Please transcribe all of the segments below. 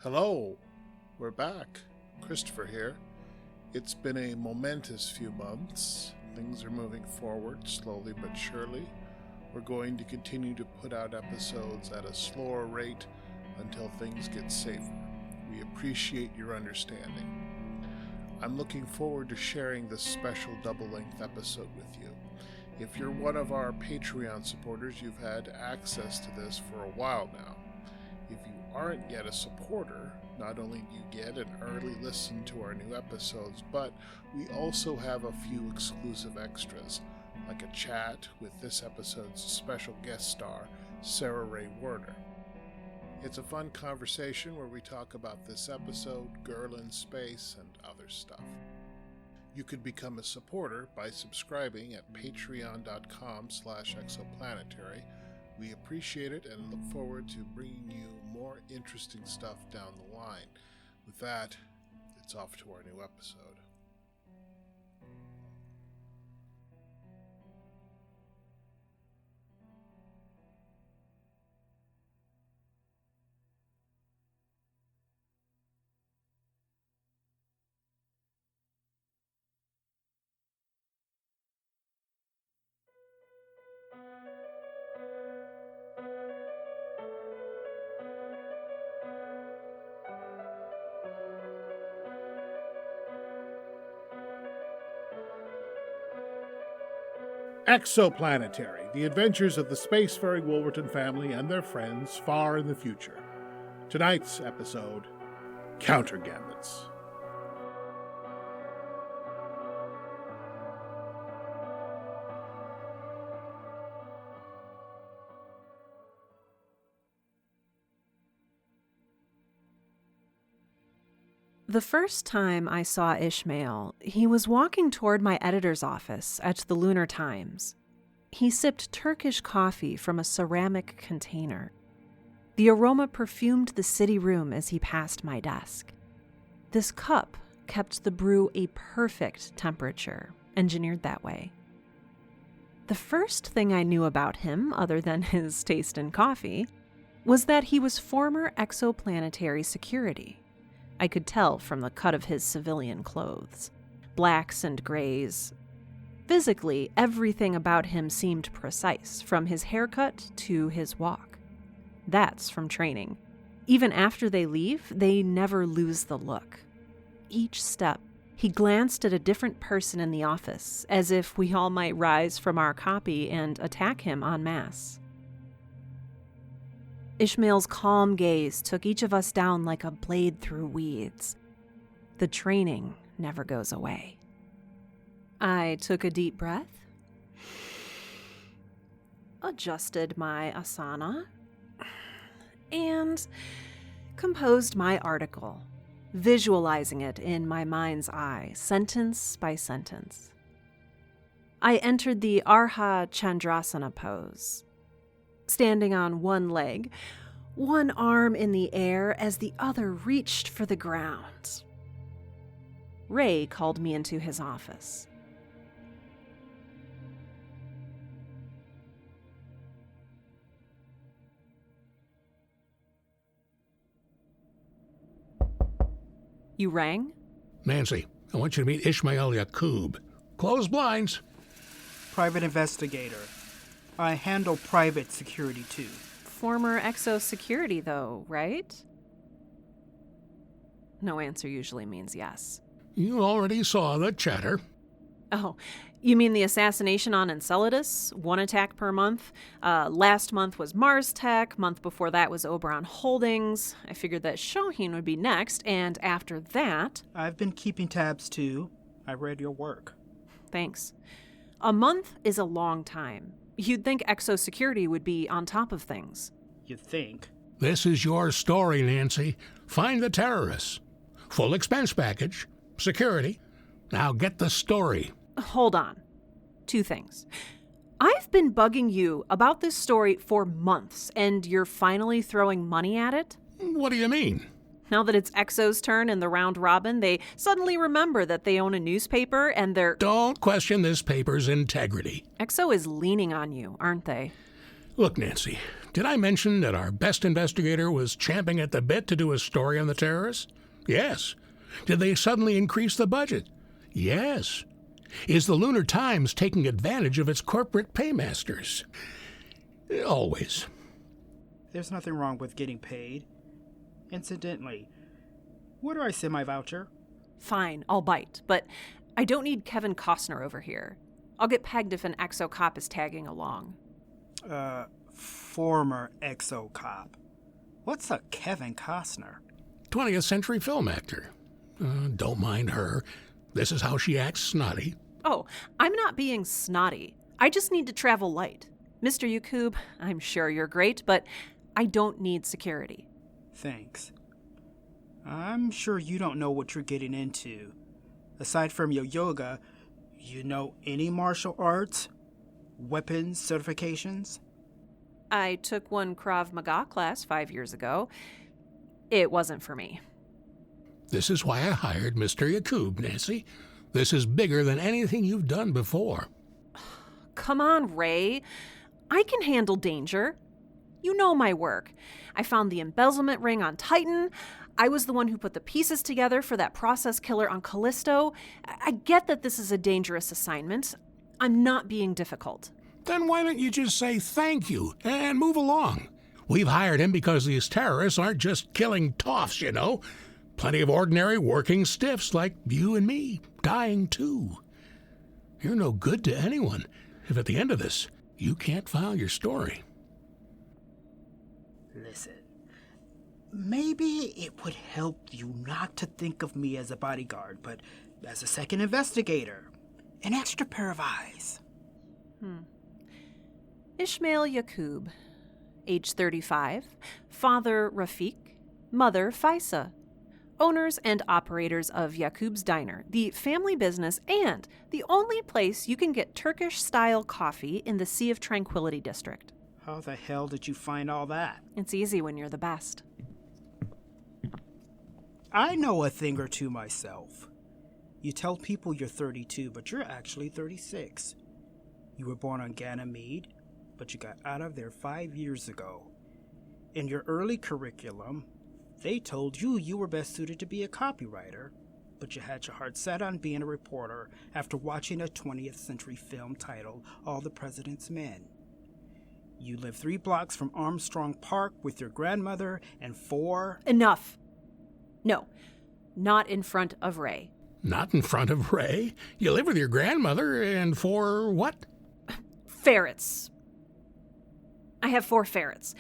Hello, we're back. Christopher here. It's been a momentous few months. Things are moving forward slowly but surely. We're going to continue to put out episodes at a slower rate until things get safer. We appreciate your understanding. I'm looking forward to sharing this special double-length episode with you. If you're one of our Patreon supporters, you've had access to this for a while now. If you aren't yet a supporter, not only do you get an early listen to our new episodes, but we also have a few exclusive extras, like a chat with this episode's special guest star, Sarah Ray Werner. It's a fun conversation where we talk about this episode, Girl in Space, and other stuff. You could become a supporter by subscribing at patreon.com/exoplanetary. We appreciate it and look forward to bringing you more interesting stuff down the line. With that, it's off to our new episode. Exoplanetary, the adventures of the spacefaring Wolverton family and their friends far in the future. Tonight's episode, Countergambits. The first time I saw Ishmael, he was walking toward my editor's office at the Lunar Times. He sipped Turkish coffee from a ceramic container. The aroma perfumed the city room as he passed my desk. This cup kept the brew a perfect temperature, engineered that way. The first thing I knew about him, other than his taste in coffee, was that he was former Exoplanetary security. I could tell from the cut of his civilian clothes, blacks and grays. Physically, everything about him seemed precise, from his haircut to his walk. That's from training. Even after they leave, they never lose the look. Each step, he glanced at a different person in the office, as if we all might rise from our copy and attack him en masse. Ishmael's calm gaze took each of us down like a blade through weeds. The training never goes away. I took a deep breath, adjusted my asana, and composed my article, visualizing it in my mind's eye, sentence by sentence. I entered the Arha Chandrasana pose, standing on one leg, one arm in the air as the other reached for the ground. Ray called me into his office. You rang? Nancy, I want you to meet Ishmael Yaqub. Close blinds. Private investigator. I handle private security, too. Former Exo security, though, right? No answer usually means yes. You already saw the chatter. Oh, you mean the assassination on Enceladus? 1 attack per month? Last month was Mars Tech. Month before that was Oberon Holdings. I figured that Shohin would be next, and after that... I've been keeping tabs, too. I read your work. Thanks. A month is a long time. You'd think Exo security would be on top of things. You think? This is your story, Nancy. Find the terrorists. Full expense package. Security. Now get the story. Hold on. 2 things. I've been bugging you about this story for months, and you're finally throwing money at it? What do you mean? Now that it's Exo's turn in the round robin, they suddenly remember that they own a newspaper and they're... Don't question this paper's integrity. Exo is leaning on you, aren't they? Look, Nancy, Did I mention that our best investigator was champing at the bit to do a story on the terrorists? Yes. Did they suddenly increase the budget? Yes. Is the Lunar Times taking advantage of its corporate paymasters? Always. There's nothing wrong with getting paid. Incidentally, where do I send my voucher? Fine, I'll bite, but I don't need Kevin Costner over here. I'll get pegged if an exo cop is tagging along. Former exo cop. What's a Kevin Costner? 20th century film actor. Don't mind her. This is how she acts snotty. Oh, I'm not being snotty. I just need to travel light. Mr. Yakub, I'm sure you're great, but I don't need security. Thanks. I'm sure you don't know what you're getting into. Aside from your yoga, you know any martial arts? Weapons certifications? I took one Krav Maga class 5 years ago. It wasn't for me. This is why I hired Mr. Yakub, Nancy. This is bigger than anything you've done before. Come on, Ray. I can handle danger. You know my work. I found the embezzlement ring on Titan. I was the one who put the pieces together for that process killer on Callisto. I get that this is a dangerous assignment. I'm not being difficult. Then why don't you just say thank you and move along? We've hired him because these terrorists aren't just killing toffs, you know. Plenty of ordinary working stiffs like you and me, dying too. You're no good to anyone if at the end of this, you can't file your story. Listen, maybe it would help you not to think of me as a bodyguard, but as a second investigator. An extra pair of eyes. Ishmael Yakub, age 35, father Rafiq, mother Faisa. Owners and operators of Yakub's Diner, the family business and the only place you can get Turkish-style coffee in the Sea of Tranquility district. How the hell did you find all that? It's easy when you're the best. I know a thing or two myself. You tell people you're 32, but you're actually 36. You were born on Ganymede, but you got out of there 5 years ago. In your early curriculum, they told you were best suited to be a copywriter, but you had your heart set on being a reporter after watching a 20th century film titled All the President's Men. You live 3 blocks from Armstrong Park with your grandmother and 4... Enough. No, not in front of Ray. Not in front of Ray? You live with your grandmother and 4 what? Ferrets. I have 4 ferrets.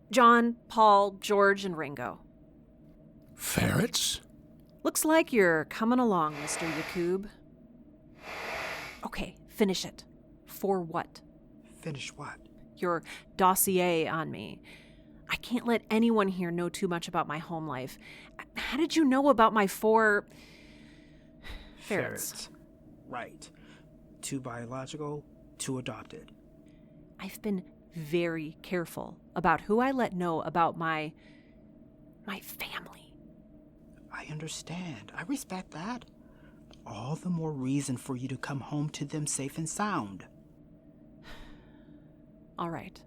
John, Paul, George, and Ringo. Ferrets? Looks like you're coming along, Mr. Yakub. Okay, finish it. For what? Finish what? Your dossier on me. I can't let anyone here know too much about my home life. How did you know about my 4... ferrets? Right. 2 biological, 2 adopted. I've been very careful about who I let know about my family. I understand. I respect that. All the more reason for you to come home to them safe and sound. All right.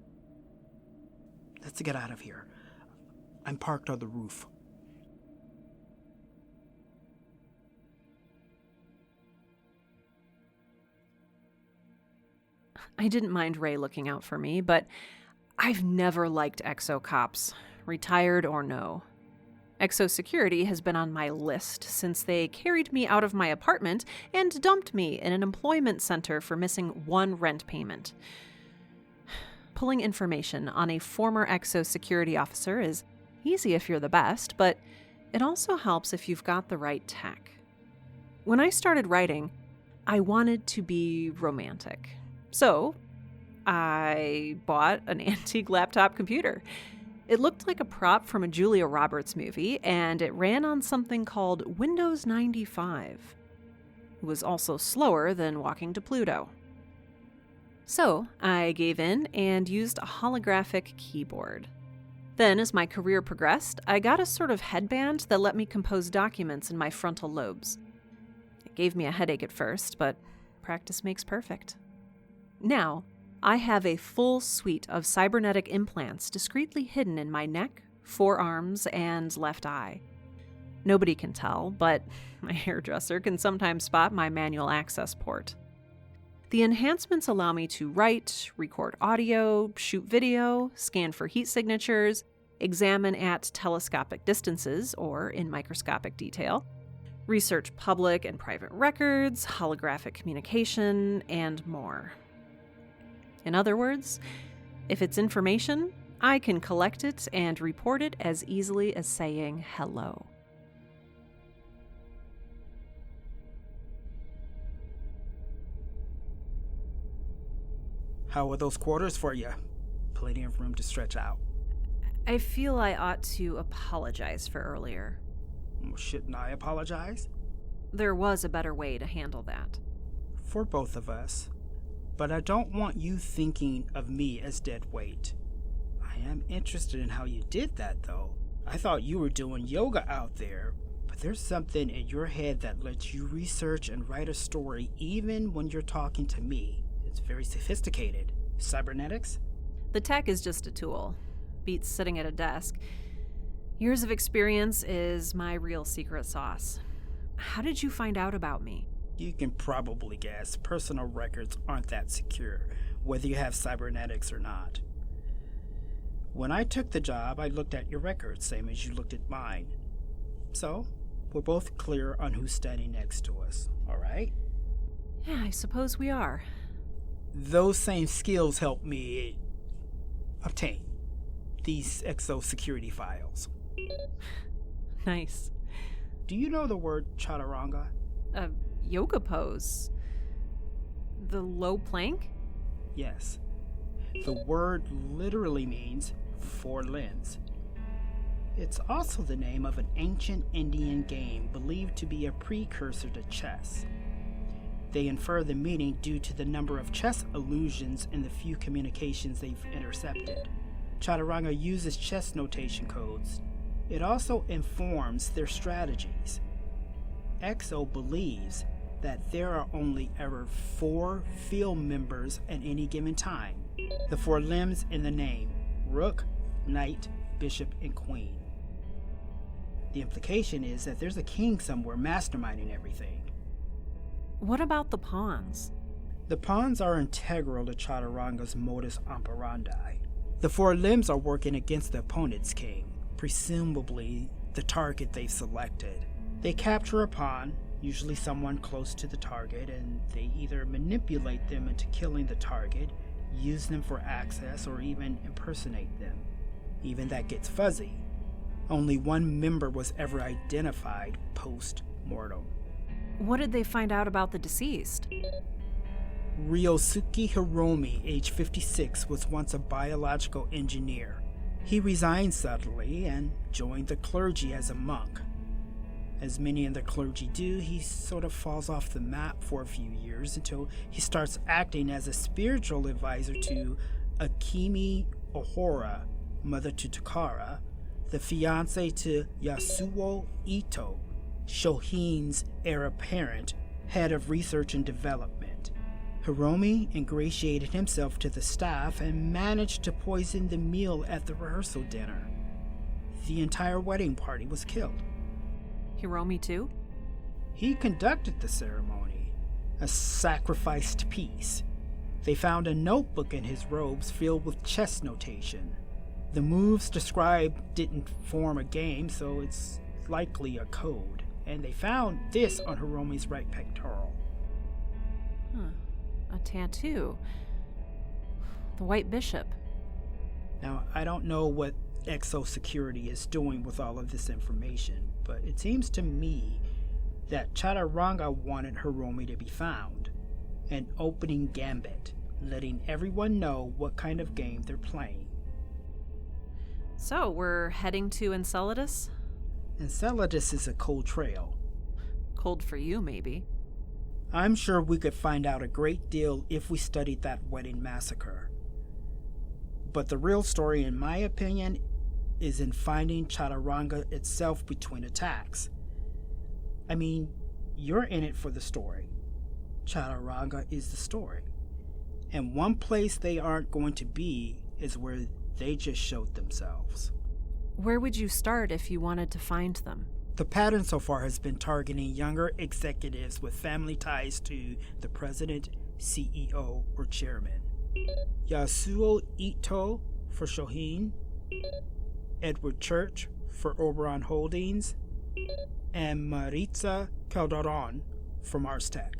Let's get out of here. I'm parked on the roof. I didn't mind Ray looking out for me, but I've never liked exo cops, retired or no. Exo security has been on my list since they carried me out of my apartment and dumped me in an employment center for missing 1 rent payment. Pulling information on a former exo security officer is easy if you're the best, but it also helps if you've got the right tech. When I started writing, I wanted to be romantic. So, I bought an antique laptop computer. It looked like a prop from a Julia Roberts movie, and it ran on something called Windows 95. It was also slower than walking to Pluto. So, I gave in and used a holographic keyboard. Then, as my career progressed, I got a sort of headband that let me compose documents in my frontal lobes. It gave me a headache at first, but practice makes perfect. Now, I have a full suite of cybernetic implants discreetly hidden in my neck, forearms, and left eye. Nobody can tell, but my hairdresser can sometimes spot my manual access port. The enhancements allow me to write, record audio, shoot video, scan for heat signatures, examine at telescopic distances or in microscopic detail, research public and private records, holographic communication, and more. In other words, if it's information, I can collect it and report it as easily as saying hello. How are those quarters for you? Plenty of room to stretch out. I feel I ought to apologize for earlier. Well, shouldn't I apologize? There was a better way to handle that. For both of us. But I don't want you thinking of me as dead weight. I am interested in how you did that, though. I thought you were doing yoga out there, but there's something in your head that lets you research and write a story even when you're talking to me. It's very sophisticated. Cybernetics? The tech is just a tool. Beats sitting at a desk. Years of experience is my real secret sauce. How did you find out about me? You can probably guess. Personal records aren't that secure, whether you have cybernetics or not. When I took the job, I looked at your records, same as you looked at mine. So, we're both clear on who's standing next to us, all right? Yeah, I suppose we are. Those same skills help me obtain these exo security files. Nice. Do you know the word Chaturanga? A yoga pose. The low plank? Yes. The word literally means 4 limbs. It's also the name of an ancient Indian game believed to be a precursor to chess. They infer the meaning due to the number of chess allusions in the few communications they've intercepted. Chaturanga uses chess notation codes. It also informs their strategies. Exo believes that there are only ever 4 field members at any given time. The 4 limbs in the name: Rook, Knight, Bishop, and Queen. The implication is that there's a king somewhere masterminding everything. What about the pawns? The pawns are integral to Chaturanga's modus operandi. The 4 limbs are working against the opponent's king, presumably the target they've selected. They capture a pawn, usually someone close to the target, and they either manipulate them into killing the target, use them for access, or even impersonate them. Even that gets fuzzy. Only 1 member was ever identified post-mortem. What did they find out about the deceased? Ryosuke Hiromi, age 56, was once a biological engineer. He resigned suddenly and joined the clergy as a monk. As many in the clergy do, he sort of falls off the map for a few years until he starts acting as a spiritual advisor to Akemi Ohara, mother to Takara, the fiance to Yasuo Ito, Shohin's heir apparent, head of research and development. Hiromi ingratiated himself to the staff and managed to poison the meal at the rehearsal dinner. The entire wedding party was killed. Hiromi too? He conducted the ceremony, a sacrificed piece. They found a notebook in his robes filled with chess notation. The moves described didn't form a game, so it's likely a code. And they found this on Hiromi's right pectoral. A tattoo. The White Bishop. Now, I don't know what Exo Security is doing with all of this information, but it seems to me that Chaturanga wanted Hiromi to be found. An opening gambit, letting everyone know what kind of game they're playing. So, we're heading to Enceladus? Enceladus is a cold trail. Cold for you, maybe. I'm sure we could find out a great deal if we studied that wedding massacre. But the real story, in my opinion, is in finding Chaturanga itself between attacks. I mean, you're in it for the story. Chaturanga is the story. And one place they aren't going to be is where they just showed themselves. Where would you start if you wanted to find them? The pattern so far has been targeting younger executives with family ties to the president, CEO, or chairman. Yasuo Ito for Shohin, Edward Church for Oberon Holdings, and Maritza Calderon for Mars Tech.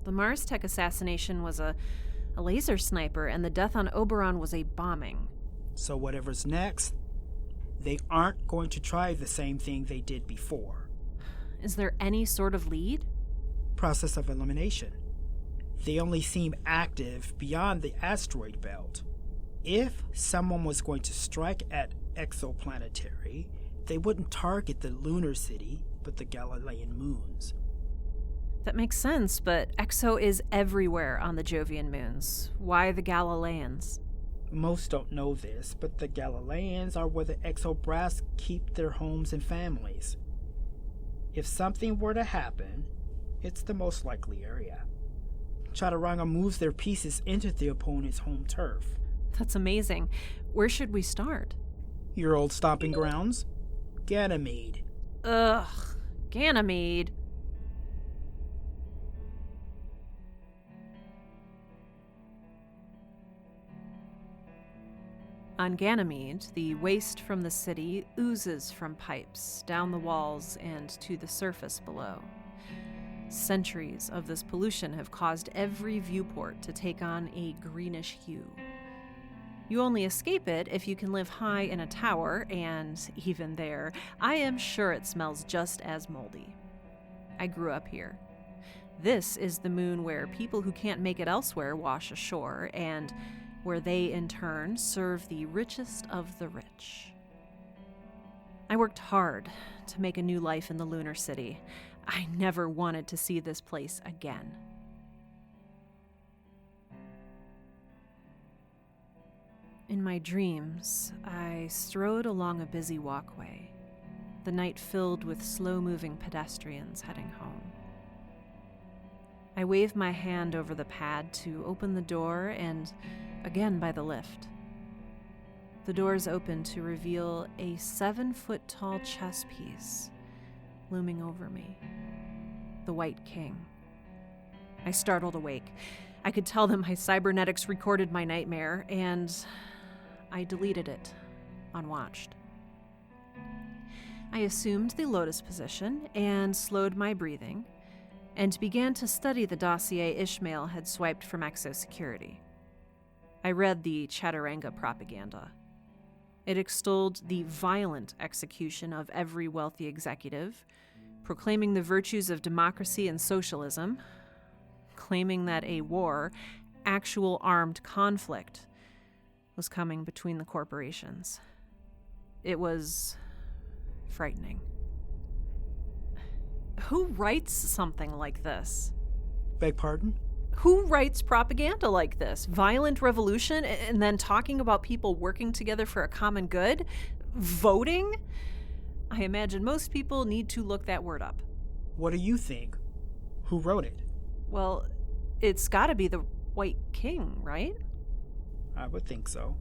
The Mars Tech assassination was a laser sniper, and the death on Oberon was a bombing. So whatever's next, they aren't going to try the same thing they did before. Is there any sort of lead? Process of elimination. They only seem active beyond the asteroid belt. If someone was going to strike at Exoplanetary, they wouldn't target the lunar city, but the Galilean moons. That makes sense, but Exo is everywhere on the Jovian moons. Why the Galileans? Most don't know this, but the Galileans are where the Exobrass keep their homes and families. If something were to happen, it's the most likely area. Chaturanga moves their pieces into the opponent's home turf. That's amazing. Where should we start? Your old stomping grounds? Ganymede. Ugh, Ganymede. On Ganymede, the waste from the city oozes from pipes down the walls and to the surface below. Centuries of this pollution have caused every viewport to take on a greenish hue. You only escape it if you can live high in a tower, and even there, I am sure it smells just as moldy. I grew up here. This is the moon where people who can't make it elsewhere wash ashore, and where they, in turn, serve the richest of the rich. I worked hard to make a new life in the lunar city. I never wanted to see this place again. In my dreams, I strode along a busy walkway, the night filled with slow-moving pedestrians heading home. I waved my hand over the pad to open the door and again by the lift. The doors opened to reveal a 7-foot-tall chess piece looming over me. The White King. I startled awake. I could tell that my cybernetics recorded my nightmare, and I deleted it, unwatched. I assumed the lotus position and slowed my breathing, and began to study the dossier Ishmael had swiped from exosecurity. I read the Chaturanga propaganda. It extolled the violent execution of every wealthy executive, proclaiming the virtues of democracy and socialism, claiming that a war, actual armed conflict, was coming between the corporations. It was frightening. Who writes something like this? Beg pardon? Who writes propaganda like this? Violent revolution and then talking about people working together for a common good? Voting? I imagine most people need to look that word up. What do you think? Who wrote it? Well, it's gotta be the White King, right? I would think so.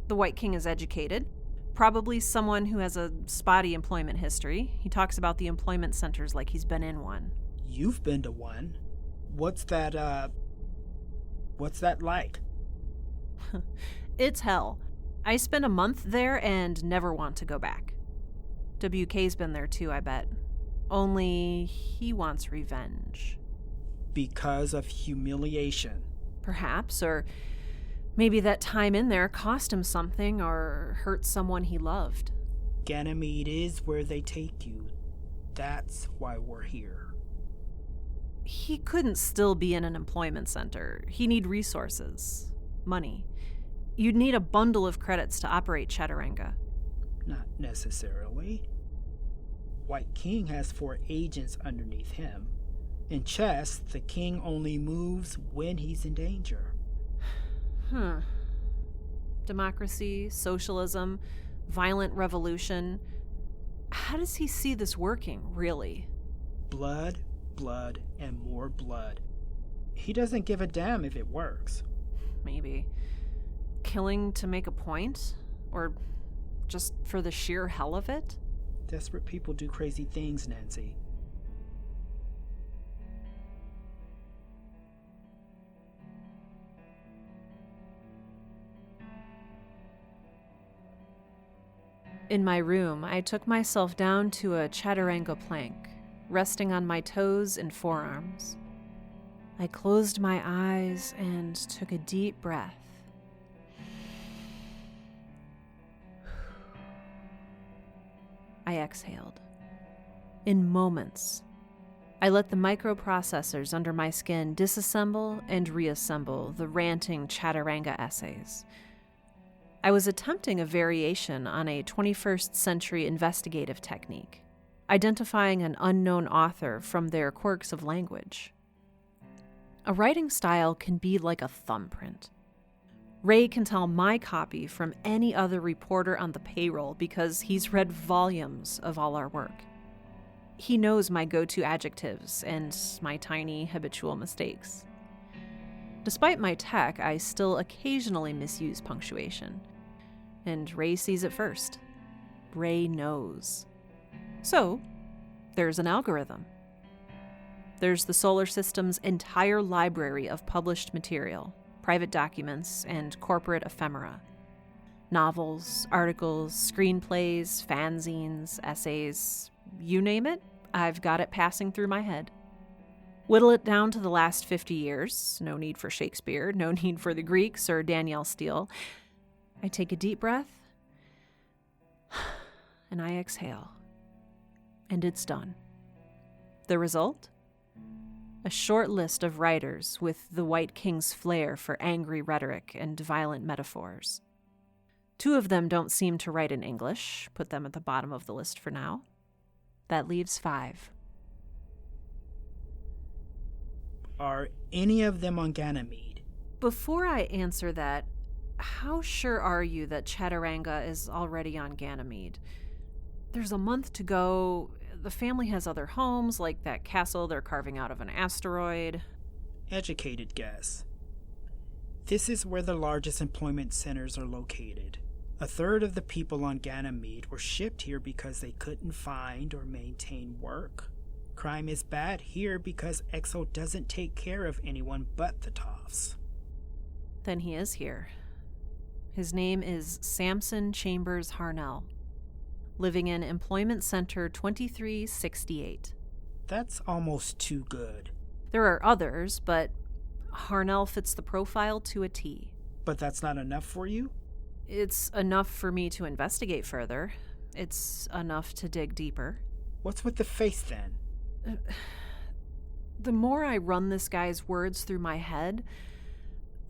The White King is educated. Probably someone who has a spotty employment history. He talks about the employment centers like he's been in one. You've been to one. What's that like? It's hell. I spent a month there and never want to go back. WK's been there too, I bet. Only he wants revenge. Because of humiliation. Perhaps, or maybe that time in there cost him something or hurt someone he loved. Ganymede is where they take you. That's why we're here. He couldn't still be in an employment center. He'd need resources, money. You'd need a bundle of credits to operate Chaturanga. Not necessarily. White King has 4 agents underneath him. In chess, the king only moves when he's in danger. Democracy, socialism, violent revolution. How does he see this working, really? Blood, blood, and more blood. He doesn't give a damn if it works. Maybe. Killing to make a point? Or just for the sheer hell of it? Desperate people do crazy things, Nancy. In my room, I took myself down to a Chaturanga plank, resting on my toes and forearms. I closed my eyes and took a deep breath. I exhaled. In moments, I let the microprocessors under my skin disassemble and reassemble the ranting Chaturanga essays. I was attempting a variation on a 21st century investigative technique, identifying an unknown author from their quirks of language. A writing style can be like a thumbprint. Ray can tell my copy from any other reporter on the payroll because he's read volumes of all our work. He knows my go-to adjectives and my tiny habitual mistakes. Despite my tech, I still occasionally misuse punctuation. And Ray sees it first. Ray knows. So, there's an algorithm. There's the solar system's entire library of published material, private documents, and corporate ephemera. Novels, articles, screenplays, fanzines, essays, you name it, I've got it passing through my head. Whittle it down to the last 50 years, no need for Shakespeare, no need for the Greeks or Danielle Steele. I take a deep breath, and I exhale. And it's done. The result? A short list of writers with the White King's flair for angry rhetoric and violent metaphors. 2 of them don't seem to write in English, put them at the bottom of the list for now. That leaves 5. Are any of them on Ganymede? Before I answer that, how sure are you that Chaturanga is already on Ganymede? There's a month to go. The family has other homes, like that castle they're carving out of an asteroid. Educated guess. This is where the largest employment centers are located. 1/3 of the people on Ganymede were shipped here because they couldn't find or maintain work. Crime is bad here because Exo doesn't take care of anyone but the Toffs. Then he is here. His name is Samson Chambers Harnell, living in Employment Center 2368. That's almost too good. There are others, but Harnell fits the profile to a T. But that's not enough for you? It's enough for me to investigate further. It's enough to dig deeper. What's with the face then? The more I run this guy's words through my head,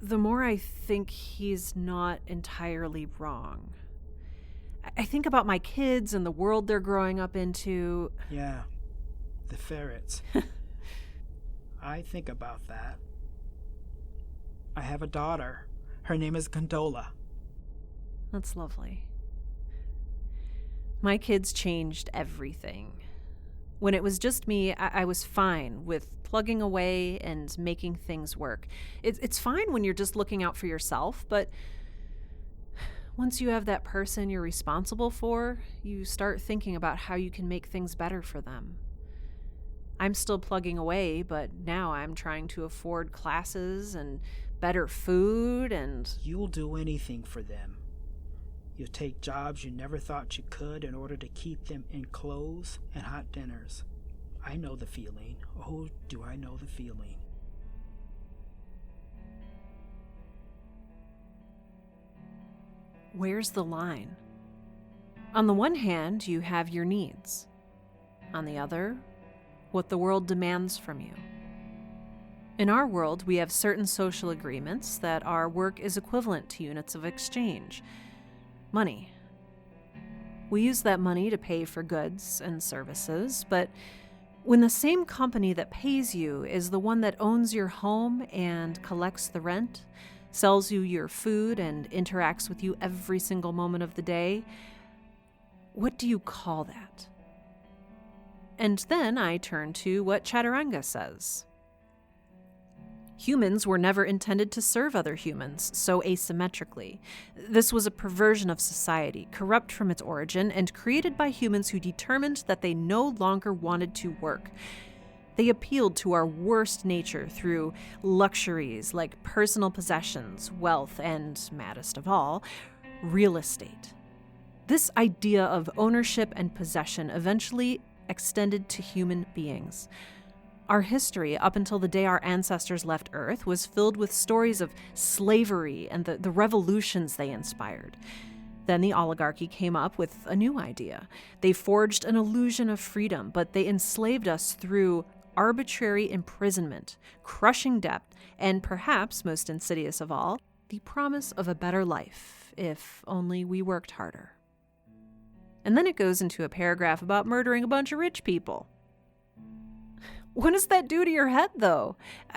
the more I think he's not entirely wrong. I think about my kids and the world they're growing up into. Yeah, the ferrets. I think about that. I have a daughter. Her name is Gondola. That's lovely. My kids changed everything. When it was just me, I was fine with plugging away and making things work. It's fine when you're just looking out for yourself, but once you have that person you're responsible for, you start thinking about how you can make things better for them. I'm still plugging away, but now I'm trying to afford classes and better food and... You'll do anything for them. You'll take jobs you never thought you could in order to keep them in clothes and hot dinners. I know the feeling. Oh, do I know the feeling. Where's the line? On the one hand, you have your needs. On the other, what the world demands from you. In our world, we have certain social agreements that our work is equivalent to units of exchange. Money. We use that money to pay for goods and services, but when the same company that pays you is the one that owns your home and collects the rent, sells you your food and interacts with you every single moment of the day, what do you call that? And then I turn to what Chaturanga says. Humans were never intended to serve other humans so asymmetrically. This was a perversion of society, corrupt from its origin, and created by humans who determined that they no longer wanted to work. They appealed to our worst nature through luxuries like personal possessions, wealth, and, maddest of all, real estate. This idea of ownership and possession eventually extended to human beings. Our history, up until the day our ancestors left Earth, was filled with stories of slavery and the revolutions they inspired. Then the oligarchy came up with a new idea. They forged an illusion of freedom, but they enslaved us through arbitrary imprisonment, crushing debt, and perhaps, most insidious of all, the promise of a better life, if only we worked harder. And then it goes into a paragraph about murdering a bunch of rich people. What does that do to your head, though?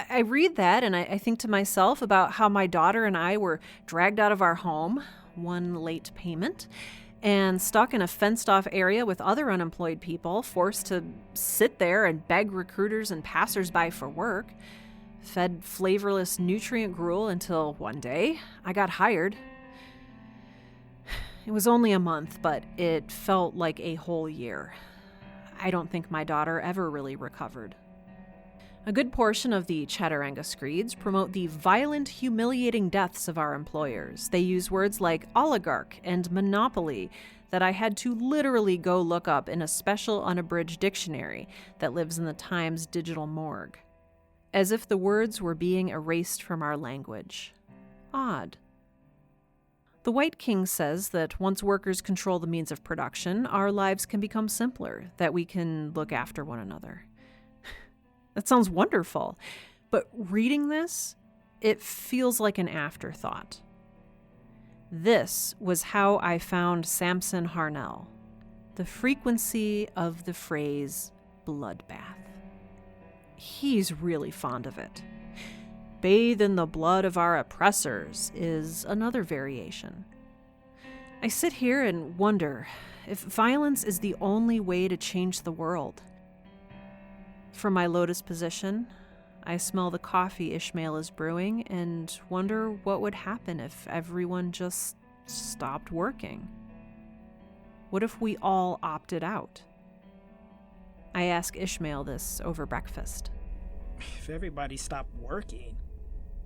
I read that and I think to myself about how my daughter and I were dragged out of our home, one late payment, and stuck in a fenced-off area with other unemployed people, forced to sit there and beg recruiters and passersby for work, fed flavorless nutrient gruel until one day I got hired. It was only a month, but it felt like a whole year. I don't think my daughter ever really recovered. A good portion of the Chaturanga screeds promote the violent, humiliating deaths of our employers. They use words like oligarch and monopoly that I had to literally go look up in a special unabridged dictionary that lives in the Times digital morgue. As if the words were being erased from our language. Odd. The White King says that once workers control the means of production, our lives can become simpler, that we can look after one another. That sounds wonderful, but reading this, it feels like an afterthought. This was how I found Samson Harnell, the frequency of the phrase bloodbath. He's really fond of it. Bathe in the blood of our oppressors is another variation. I sit here and wonder if violence is the only way to change the world. From my lotus position, I smell the coffee Ishmael is brewing and wonder what would happen if everyone just stopped working. What if we all opted out? I ask Ishmael this over breakfast. If everybody stopped working,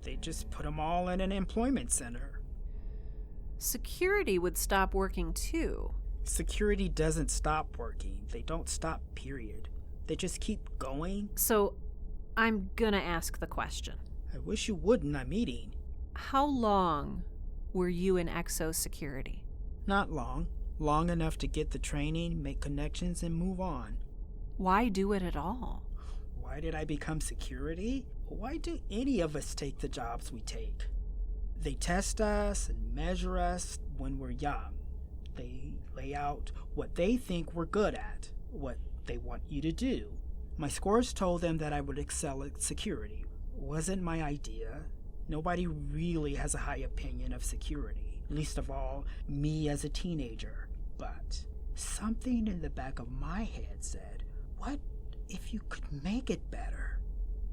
they'd just put them all in an employment center. Security would stop working too. Security doesn't stop working. They don't stop, period. They just keep going. So, I'm gonna ask the question. I wish you wouldn't, I'm eating. How long were you in Exo security? Not long. Long enough to get the training, make connections, and move on. Why do it at all? Why did I become security? Why do any of us take the jobs we take? They test us and measure us when we're young. They lay out what they think we're good at, what they want you to do. My scores told them that I would excel at security. It wasn't my idea. Nobody really has a high opinion of security, least of all me as a teenager. But something in the back of my head said, what if you could make it better?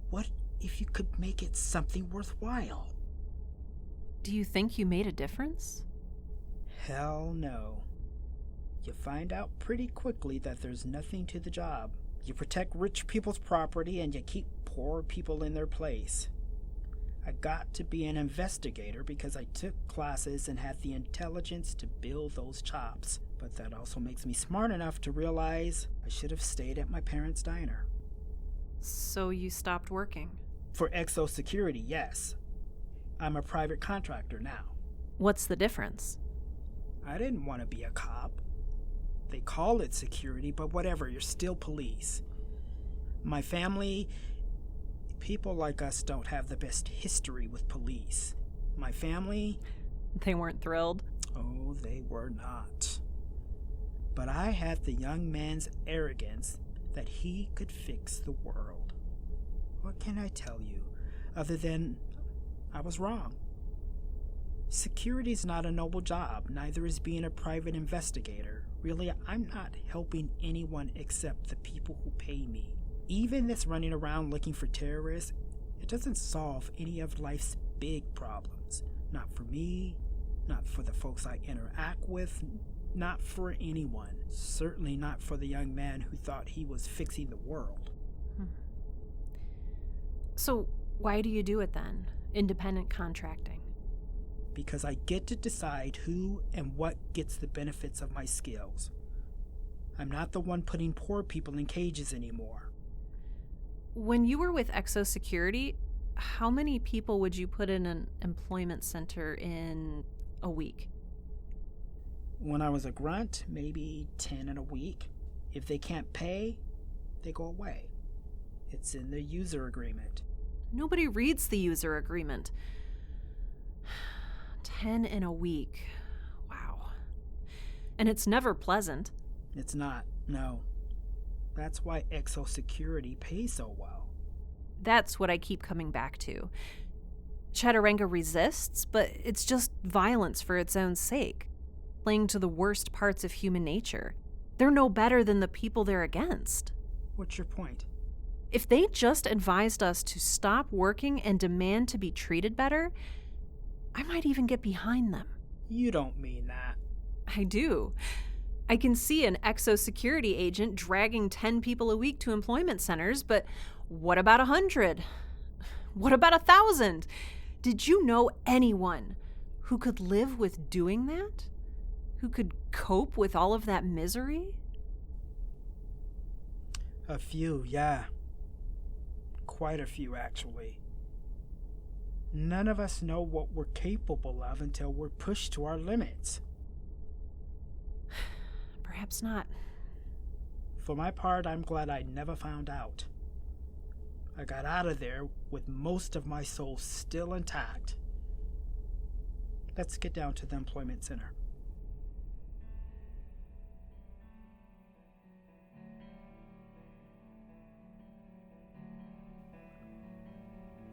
What if you could make it something worthwhile? Do you think you made a difference? Hell no. You find out pretty quickly that there's nothing to the job. You protect rich people's property and you keep poor people in their place. I got to be an investigator because I took classes and had the intelligence to build those chops. But that also makes me smart enough to realize I should have stayed at my parents' diner. So you stopped working? For Exo Security, yes. I'm a private contractor now. What's the difference? I didn't want to be a cop. They call it security, but whatever, you're still police. My family, people like us don't have the best history with police. My family... They weren't thrilled? Oh, they were not. But I had the young man's arrogance that he could fix the world. What can I tell you, other than I was wrong? Security's not a noble job, neither is being a private investigator. Really, I'm not helping anyone except the people who pay me. Even this running around looking for terrorists It doesn't solve any of life's big problems. Not for me, not for the folks I interact with, not for anyone. Certainly not for the young man who thought he was fixing the world. So why do you do it then? Independent contracting. Because I get to decide who and what gets the benefits of my skills. I'm not the one putting poor people in cages anymore. When you were with Exosecurity, how many people would you put in an employment center in a week? When I was a grunt, maybe 10 in a week. If they can't pay, they go away. It's in the user agreement. Nobody reads the user agreement. 10 in a week. Wow. And it's never pleasant. It's not, no. That's why Exosecurity pays so well. That's what I keep coming back to. Chaturanga resists, but it's just violence for its own sake, playing to the worst parts of human nature. They're no better than the people they're against. What's your point? If they just advised us to stop working and demand to be treated better, I might even get behind them. You don't mean that. I do. I can see an Exosecurity agent dragging 10 people a week to employment centers, but what about 100? What about 1,000? Did you know anyone who could live with doing that? Who could cope with all of that misery? A few, yeah. Quite a few, actually. None of us know what we're capable of until we're pushed to our limits. Perhaps not. For my part, I'm glad I never found out. I got out of there with most of my soul still intact. Let's get down to the employment center.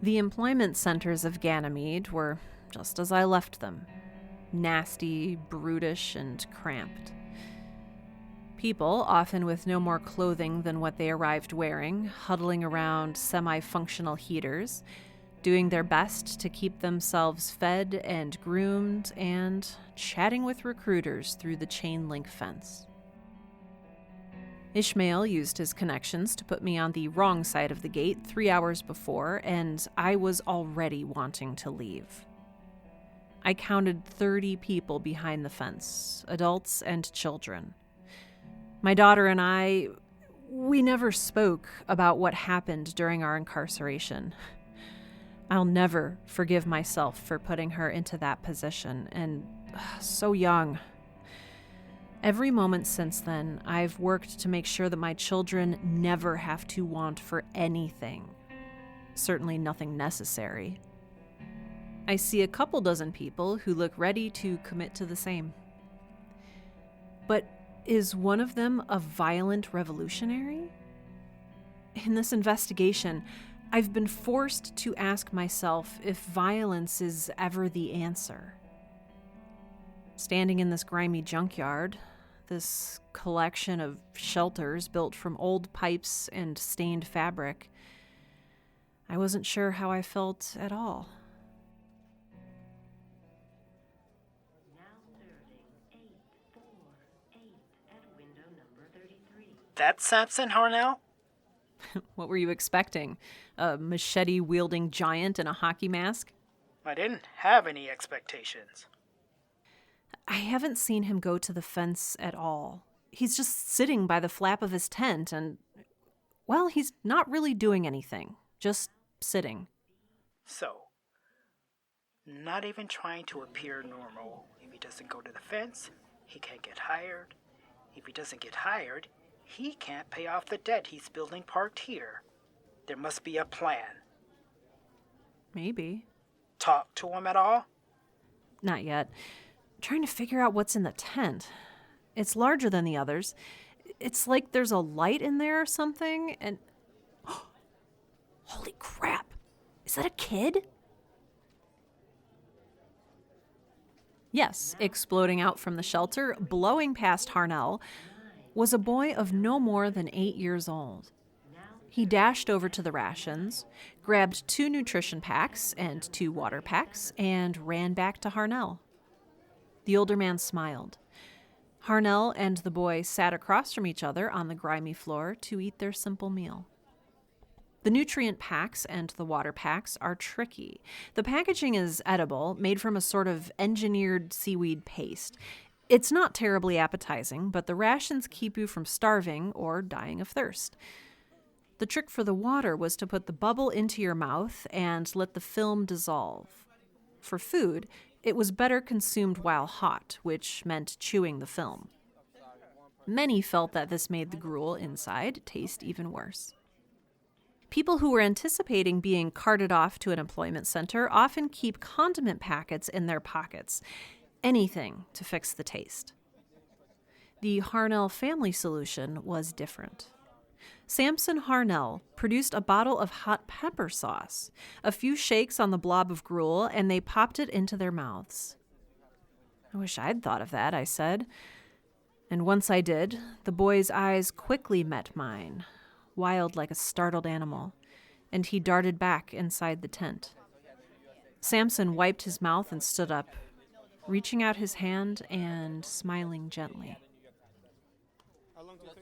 The employment centers of Ganymede were just as I left them. Nasty, brutish, and cramped. People, often with no more clothing than what they arrived wearing, huddling around semi-functional heaters, doing their best to keep themselves fed and groomed, and chatting with recruiters through the chain-link fence. Ishmael used his connections to put me on the wrong side of the gate 3 hours before, and I was already wanting to leave. I counted 30 people behind the fence, adults and children. My daughter and we never spoke about what happened during our incarceration. I'll never forgive myself for putting her into that position, and so young. Every moment since then, I've worked to make sure that my children never have to want for anything. Certainly nothing necessary. I see a couple dozen people who look ready to commit to the same. But is one of them a violent revolutionary? In this investigation, I've been forced to ask myself if violence is ever the answer. Standing in this grimy junkyard, this collection of shelters built from old pipes and stained fabric, I wasn't sure how I felt at all. That's Samson Harnell? What were you expecting? A machete-wielding giant in a hockey mask? I didn't have any expectations. I haven't seen him go to the fence at all. He's just sitting by the flap of his tent and, well, he's not really doing anything. Just sitting. So, not even trying to appear normal. If he doesn't go to the fence, he can't get hired. If he doesn't get hired, he can't pay off the debt he's building parked here. There must be a plan. Maybe. Talk to him at all? Not yet. Trying to figure out what's in the tent. It's larger than the others. It's like there's a light in there or something, and... Holy crap! Is that a kid? Yes, exploding out from the shelter, blowing past Harnell, was a boy of no more than 8 years old. He dashed over to the rations, grabbed 2 nutrition packs and 2 water packs, and ran back to Harnell. The older man smiled. Harnell and the boy sat across from each other on the grimy floor to eat their simple meal. The nutrient packs and the water packs are tricky. The packaging is edible, made from a sort of engineered seaweed paste. It's not terribly appetizing, but the rations keep you from starving or dying of thirst. The trick for the water was to put the bubble into your mouth and let the film dissolve. For food, it was better consumed while hot, which meant chewing the film. Many felt that this made the gruel inside taste even worse. People who were anticipating being carted off to an employment center often keep condiment packets in their pockets, anything to fix the taste. The Harnell family solution was different. Samson Harnell produced a bottle of hot pepper sauce, a few shakes on the blob of gruel, and they popped it into their mouths. I wish I'd thought of that, I said. And once I did, the boy's eyes quickly met mine, wild like a startled animal, and he darted back inside the tent. Samson wiped his mouth and stood up, reaching out his hand and smiling gently.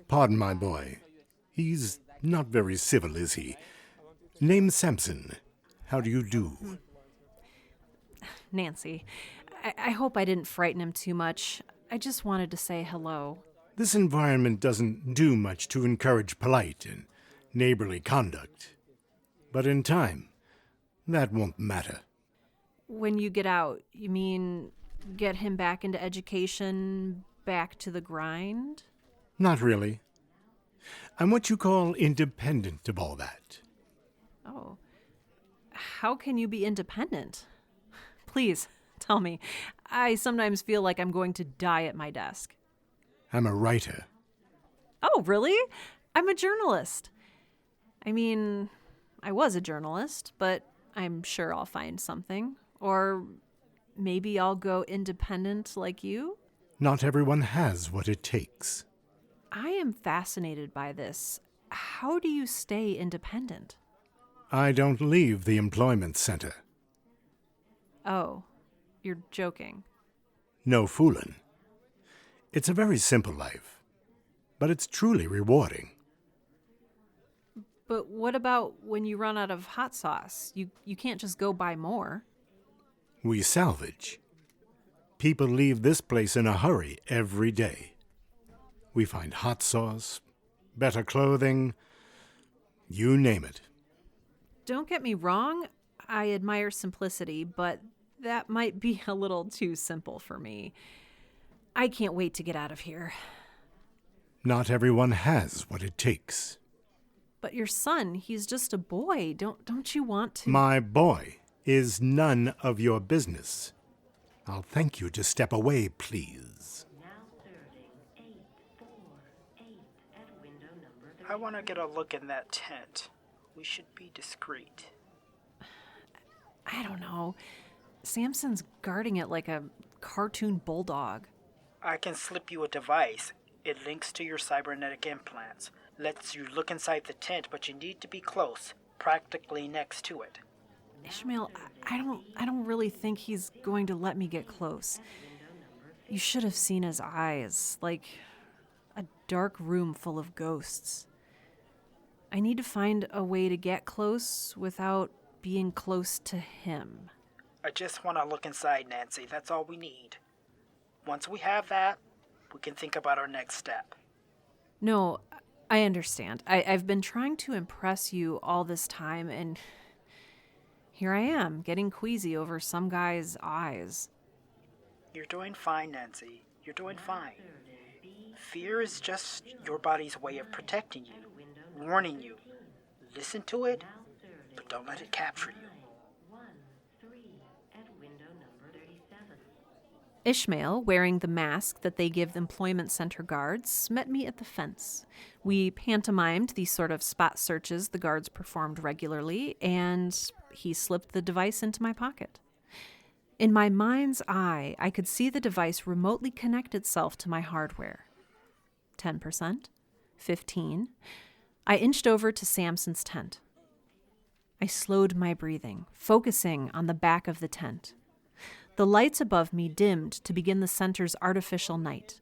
Pardon my boy. He's not very civil, is he? Name's Samson. How do you do? Nancy, I hope I didn't frighten him too much. I just wanted to say hello. This environment doesn't do much to encourage polite and neighborly conduct. But in time, that won't matter. When you get out, you mean get him back into education, back to the grind? Not really. I'm what you call independent of all that. Oh. How can you be independent? Please, tell me. I sometimes feel like I'm going to die at my desk. I'm a writer. Oh, really? I'm a journalist. I mean, I was a journalist, but I'm sure I'll find something. Or maybe I'll go independent like you? Not everyone has what it takes. I am fascinated by this. How do you stay independent? I don't leave the employment center. Oh, you're joking. No foolin'. It's a very simple life, but it's truly rewarding. But what about when you run out of hot sauce? You can't just go buy more. We salvage. People leave this place in a hurry every day. We find hot sauce, better clothing, you name it. Don't get me wrong, I admire simplicity, but that might be a little too simple for me. I can't wait to get out of here. Not everyone has what it takes. But your son, he's just a boy. Don't you want to? My boy is none of your business. I'll thank you to step away, please. I want to get a look in that tent. We should be discreet. I don't know. Samson's guarding it like a cartoon bulldog. I can slip you a device. It links to your cybernetic implants. Lets you look inside the tent, but you need to be close, practically next to it. Ishmael, I don't really think he's going to let me get close. You should have seen his eyes, like a dark room full of ghosts. I need to find a way to get close without being close to him. I just want to look inside, Nancy. That's all we need. Once we have that, we can think about our next step. No, I understand. I've been trying to impress you all this time, and here I am, getting queasy over some guy's eyes. You're doing fine, Nancy. You're doing fine. Fear is just your body's way of protecting you, warning you. Listen to it, but don't let it capture you. Ishmael, wearing the mask that they give employment center guards, met me at the fence. We pantomimed the sort of spot searches the guards performed regularly, and he slipped the device into my pocket. In my mind's eye, I could see the device remotely connect itself to my hardware. 10%, 15%. I inched over to Samson's tent. I slowed my breathing, focusing on the back of the tent. The lights above me dimmed to begin the center's artificial night.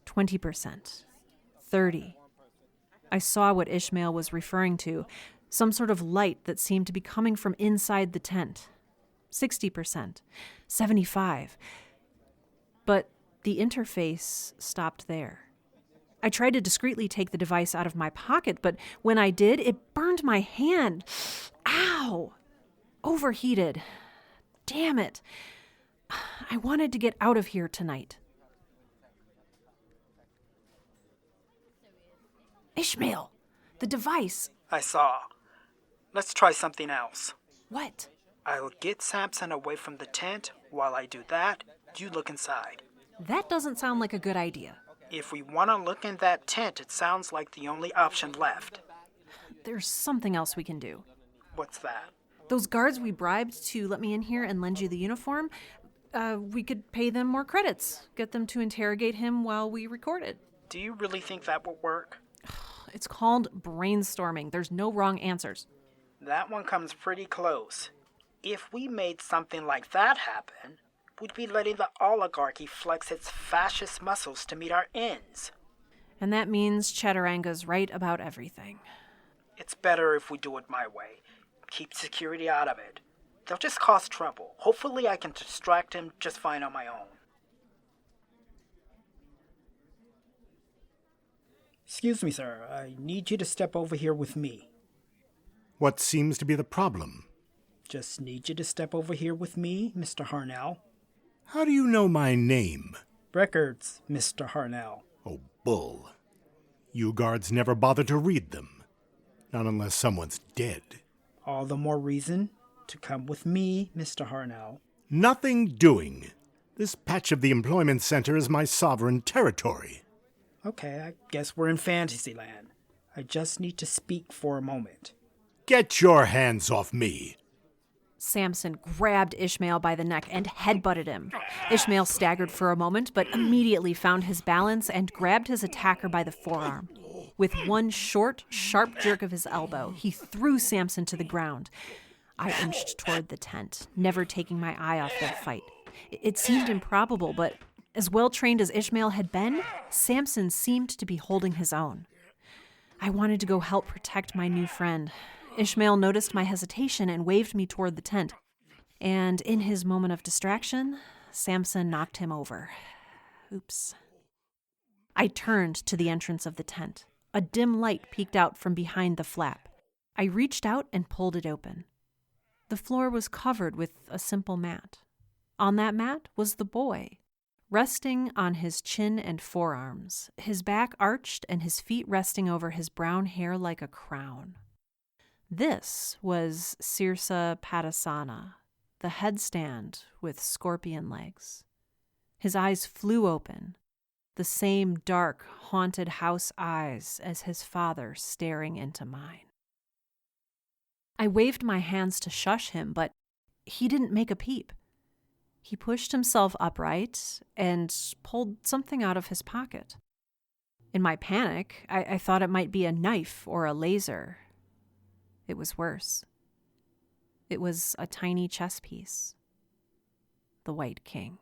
20%. 30%. I saw what Ishmael was referring to, some sort of light that seemed to be coming from inside the tent. 60%. 75%. But the interface stopped there. I tried to discreetly take the device out of my pocket, but when I did, it burned my hand. Ow! Overheated. Damn it. I wanted to get out of here tonight. Ishmael, the device. I saw. Let's try something else. What? I'll get Samson away from the tent. While I do that, you look inside. That doesn't sound like a good idea. If we want to look in that tent, it sounds like the only option left. There's something else we can do. What's that? Those guards we bribed to let me in here and lend you the uniform, we could pay them more credits, get them to interrogate him while we recorded. Do you really think that would work? It's called brainstorming. There's no wrong answers. That one comes pretty close. If we made something like that happen, we'd be letting the oligarchy flex its fascist muscles to meet our ends. And that means Chaturanga's right about everything. It's better if we do it my way. Keep security out of it. They'll just cause trouble. Hopefully I can distract him just fine on my own. Excuse me, sir. I need you to step over here with me. What seems to be the problem? Just need you to step over here with me, Mr. Harnell. How do you know my name? Records, Mr. Harnell. Oh, bull. You guards never bother to read them. Not unless someone's dead. All the more reason to come with me, Mr. Harnell. Nothing doing. This patch of the employment center is my sovereign territory. Okay, I guess we're in Fantasyland. I just need to speak for a moment. Get your hands off me. Samson grabbed Ishmael by the neck and headbutted him. Ishmael staggered for a moment, but immediately found his balance and grabbed his attacker by the forearm. With one short, sharp jerk of his elbow, he threw Samson to the ground. I inched toward the tent, never taking my eye off their fight. It seemed improbable, but as well-trained as Ishmael had been, Samson seemed to be holding his own. I wanted to go help protect my new friend. Ishmael noticed my hesitation and waved me toward the tent. And in his moment of distraction, Samson knocked him over. Oops. I turned to the entrance of the tent. A dim light peeked out from behind the flap. I reached out and pulled it open. The floor was covered with a simple mat. On that mat was the boy, resting on his chin and forearms, his back arched and his feet resting over his brown hair like a crown. This was Sirsa Padasana, the headstand with scorpion legs. His eyes flew open, the same dark, haunted house eyes as his father staring into mine. I waved my hands to shush him, but he didn't make a peep. He pushed himself upright and pulled something out of his pocket. In my panic, I thought it might be a knife or a laser. It was worse. It was a tiny chess piece. The White King.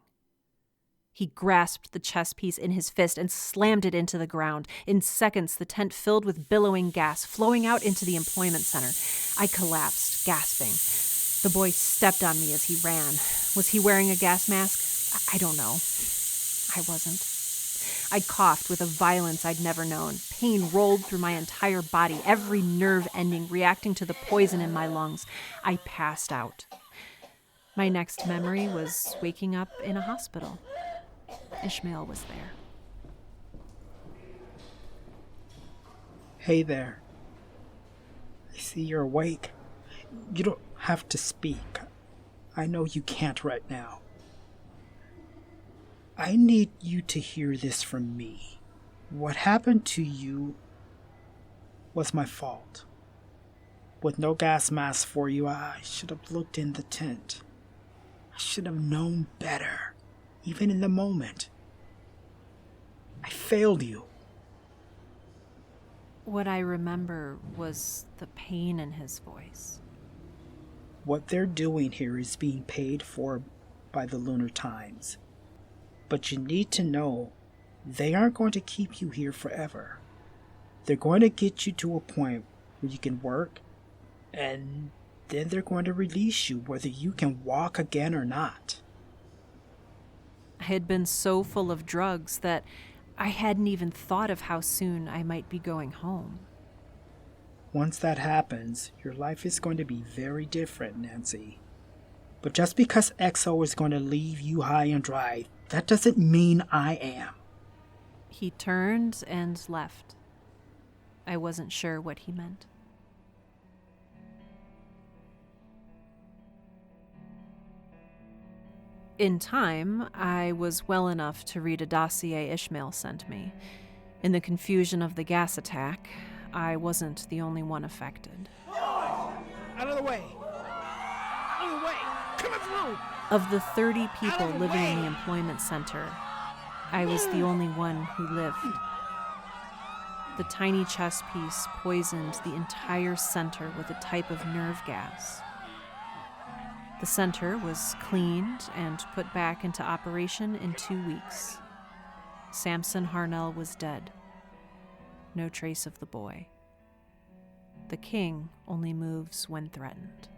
He grasped the chess piece in his fist and slammed it into the ground. In seconds, the tent filled with billowing gas, flowing out into the employment center. I collapsed, gasping. The boy stepped on me as he ran. Was he wearing a gas mask? I don't know. I wasn't. I coughed with a violence I'd never known. Pain rolled through my entire body, every nerve ending reacting to the poison in my lungs. I passed out. My next memory was waking up in a hospital. Ishmael was there. Hey there. I see you're awake. You don't have to speak. I know you can't right now. I need you to hear this from me. What happened to you was my fault. With no gas mask for you, I should have looked in the tent. I should have known better, even in the moment. I failed you. What I remember was the pain in his voice. What they're doing here is being paid for by the Lunar Times. But you need to know, they aren't going to keep you here forever. They're going to get you to a point where you can work, and then they're going to release you whether you can walk again or not. I had been so full of drugs that I hadn't even thought of how soon I might be going home. Once that happens, your life is going to be very different, Nancy. But just because Exo is going to leave you high and dry, that doesn't mean I am. He turned and left. I wasn't sure what he meant. In time, I was well enough to read a dossier Ishmael sent me. In the confusion of the gas attack, I wasn't the only one affected. Out of the way! Out of the way! Coming through! Of the 30 people living in the employment center, I was the only one who lived. The tiny chess piece poisoned the entire center with a type of nerve gas. The center was cleaned and put back into operation in 2 weeks. Samson Harnell was dead. No trace of the boy. The king only moves when threatened.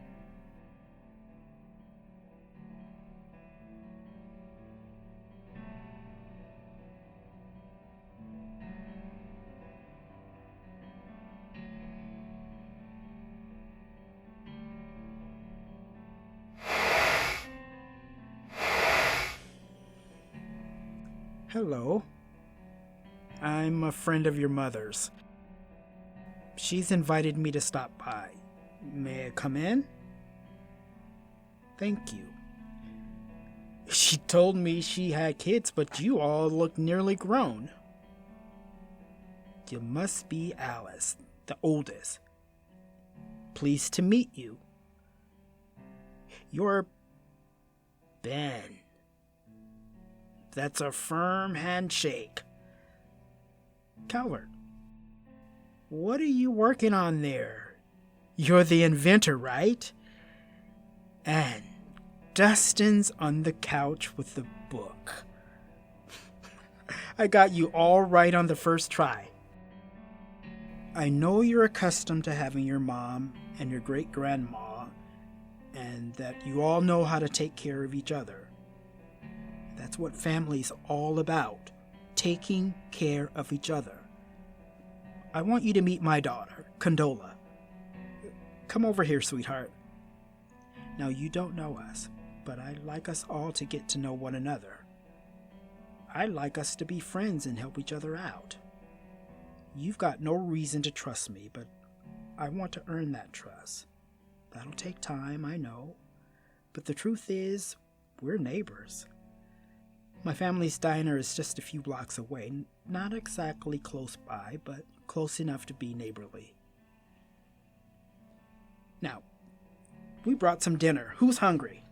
Hello. I'm a friend of your mother's. She's invited me to stop by. May I come in? Thank you. She told me she had kids, but you all look nearly grown. You must be Alice, the oldest. Pleased to meet you. You're Ben. That's a firm handshake. Calvert, what are you working on there? You're the inventor, right? And Dustin's on the couch with the book. I got you all right on the first try. I know you're accustomed to having your mom and your great-grandma, and that you all know how to take care of each other. That's what family's all about, taking care of each other. I want you to meet my daughter, Condola. Come over here, sweetheart. Now, you don't know us, but I'd like us all to get to know one another. I'd like us to be friends and help each other out. You've got no reason to trust me, but I want to earn that trust. That'll take time, I know. But the truth is, we're neighbors. My family's diner is just a few blocks away, not exactly close by, but close enough to be neighborly. Now, we brought some dinner. Who's hungry?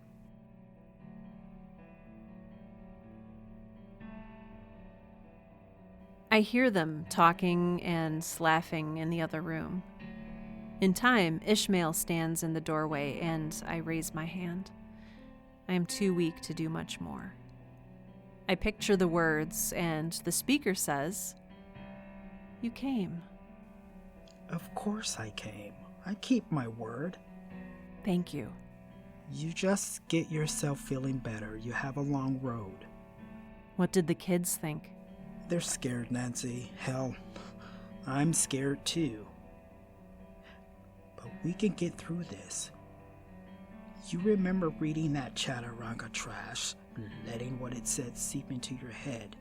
I hear them talking and laughing in the other room. In time, Ishmael stands in the doorway and I raise my hand. I am too weak to do much more. I picture the words, and the speaker says, "You came." Of course I came. I keep my word. Thank you. You just get yourself feeling better. You have a long road. What did the kids think? They're scared, Nancy. Hell, I'm scared too. But we can get through this. You remember reading that Chaturanga trash, letting what it said seep into your head?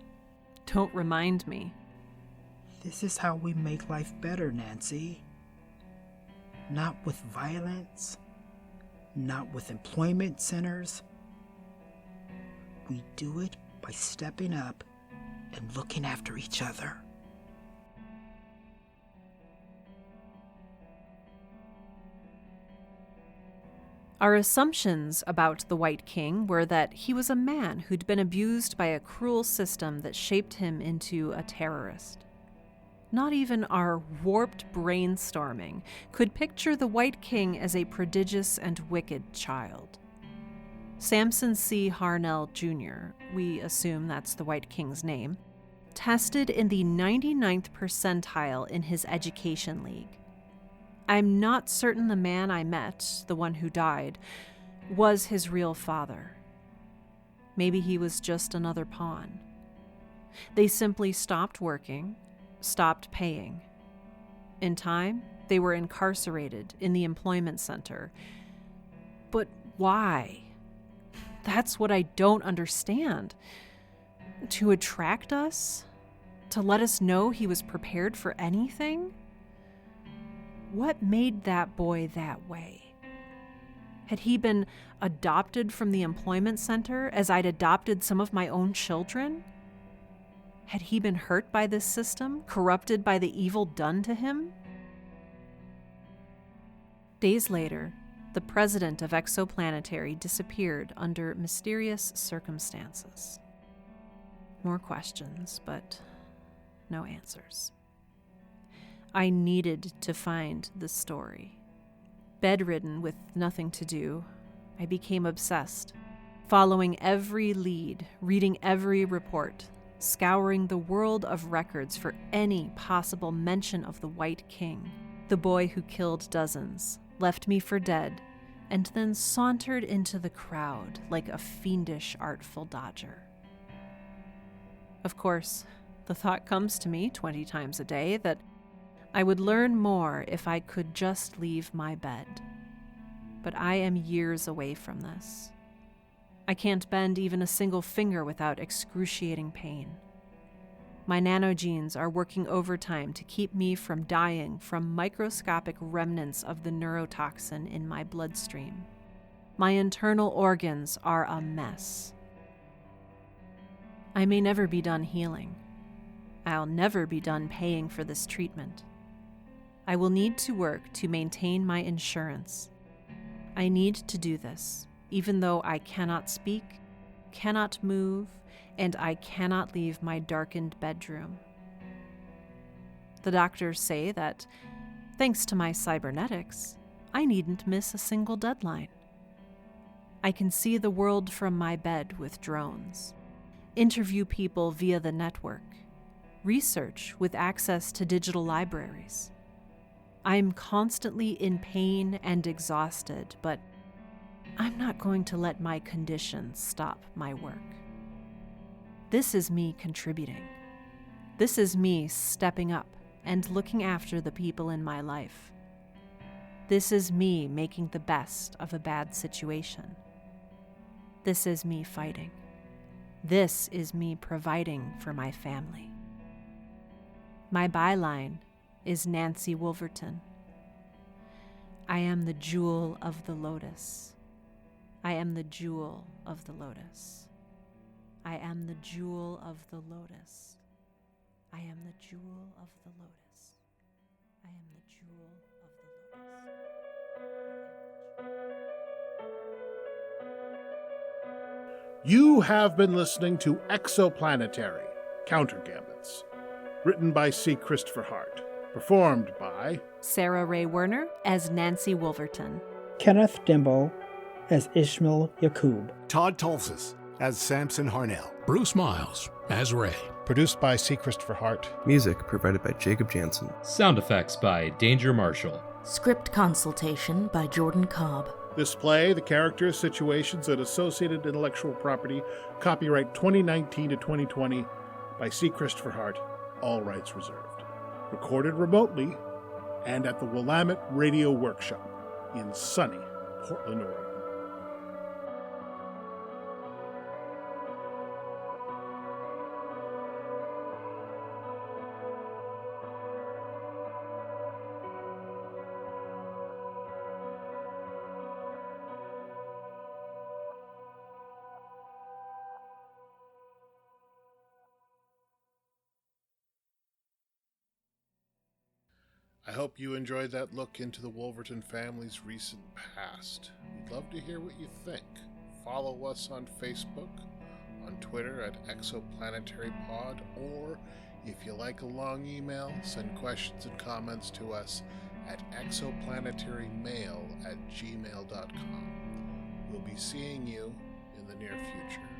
Don't remind me. This is how we make life better, Nancy. Not with violence, not with employment centers. We do it by stepping up and looking after each other. Our assumptions about the White King were that he was a man who'd been abused by a cruel system that shaped him into a terrorist. not even our warped brainstorming, could picture the White King as a prodigious and wicked child. Samson C. Harnell Jr., we assume that's the White King's name, tested in the 99th percentile in his education league. I'm not certain the man I met, the one who died, was his real father. Maybe he was just another pawn. They simply stopped working, stopped paying. In time, they were incarcerated in the employment center. But why? That's what I don't understand. To attract us? To let us know he was prepared for anything? What made that boy that way? Had he been adopted from the employment center as I'd adopted some of my own children? Had he been hurt by this system, corrupted by the evil done to him? Days later, the president of Exoplanetary disappeared under mysterious circumstances. More questions, but no answers. I needed to find the story. Bedridden with nothing to do, I became obsessed, following every lead, reading every report, scouring the world of records for any possible mention of the White King, the boy who killed dozens, left me for dead, and then sauntered into the crowd like a fiendish, artful dodger. Of course, the thought comes to me 20 times a day that I would learn more if I could just leave my bed. But I am years away from this. I can't bend even a single finger without excruciating pain. My nanogenes are working overtime to keep me from dying from microscopic remnants of the neurotoxin in my bloodstream. My internal organs are a mess. I may never be done healing. I'll never be done paying for this treatment. I will need to work to maintain my insurance. I need to do this, even though I cannot speak, cannot move, and I cannot leave my darkened bedroom. The doctors say that, thanks to my cybernetics, I needn't miss a single deadline. I can see the world from my bed with drones, interview people via the network, research with access to digital libraries. I'm constantly in pain and exhausted, but I'm not going to let my condition stop my work. This is me contributing. This is me stepping up and looking after the people in my life. This is me making the best of a bad situation. This is me fighting. This is me providing for my family. My byline is Nancy Wolverton. I am the jewel of the lotus. I am the jewel of the lotus. I am the jewel of the lotus. I am the jewel of the lotus. I am the jewel of the lotus. You have been listening to Exoplanetary, Countergambits, written by C. Christopher Hart, performed by Sarah Ray Werner as Nancy Wolverton. Kenneth Dembo as Ishmael Yakub. Todd Tolces as Samson Harnell. Bruce Miles as Ray. Produced by C. Christopher Hart. Music provided by Jacob Jansen. Sound effects by Danger Marshall. Script consultation by Jordan Cobb. This play, the characters, situations, and associated intellectual property, copyright 2019 to 2020 by C. Christopher Hart, all rights reserved. Recorded remotely and at the Willamette Radio Workshop in sunny Portland, Oregon. I hope you enjoyed that look into the Wolverton family's recent past. We'd love to hear what you think. Follow us on Facebook, on Twitter at ExoplanetaryPod, or If you like a long email, send questions and comments to us at exoplanetarymail@gmail.com. We'll be seeing you in the near future.